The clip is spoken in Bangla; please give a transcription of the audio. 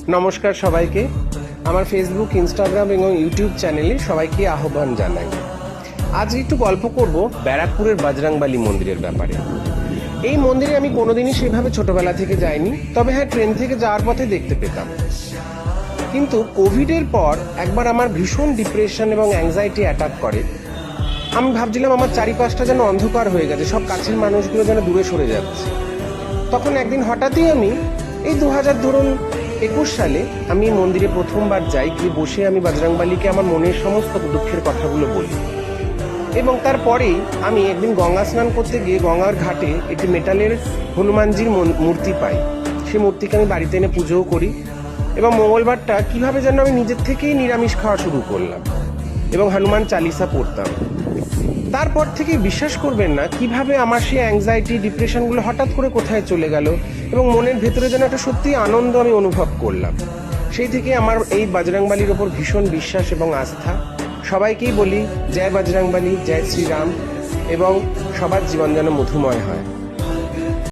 নমস্কার সবাইকে। আমার ফেসবুক, ইনস্টাগ্রাম এবং ইউটিউব চ্যানেলে সবাইকে আহ্বান জানাই। আজ একটু গল্প করব ব্যারাকপুরের বজরংবলী মন্দিরের ব্যাপারে। এই মন্দিরে আমি কোনোদিনই সেভাবে ছোটবেলা থেকে যাইনি, তবে হ্যাঁ, ট্রেন থেকে যাওয়ার পথে দেখতে পেতাম। কিন্তু কোভিডের পর একবার আমার ভীষণ ডিপ্রেশন এবং অ্যাংজাইটি অ্যাটাক করে। আমি ভাবছিলাম আমার চারিপাশটা যেন অন্ধকার হয়ে গেছে, সব কাছের মানুষগুলো যেন দূরে সরে যাচ্ছে। তখন একদিন হঠাৎই আমি এই 2021 সালে আমি মন্দিরে প্রথমবার যাই, গিয়ে বসে আমি বজরংবলীকে আমার মনের সমস্ত দুঃখের কথাগুলো বলি। এবং তারপরেই আমি একদিন গঙ্গা স্নান করতে গিয়ে গঙ্গার ঘাটে একটি মেটালের হনুমানজির মূর্তি পাই। সেই মূর্তিকে আমি বাড়িতে এনে পুজোও করি এবং মঙ্গলবারটা কিভাবে যেন আমি নিজের থেকেই নিরামিষ খাওয়া শুরু করলাম এবং হনুমান চালিসা পড়তাম। তারপর থেকে বিশ্বাস করবেন না কিভাবে আমার সেই অ্যাংজাইটি, ডিপ্রেশনগুলো হঠাৎ করে কোথায় চলে গেল এবং মনের ভেতরে যেন একটা সত্যি আনন্দ আমি অনুভব করলাম। সেই থেকে আমার এই বজরংবলীর ওপর ভীষণ বিশ্বাস এবং আস্থা। সবাইকেই বলি জয় বজরংবলী, জয় শ্রীরাম, এবং সবার জীবন যেন মধুময় হয়।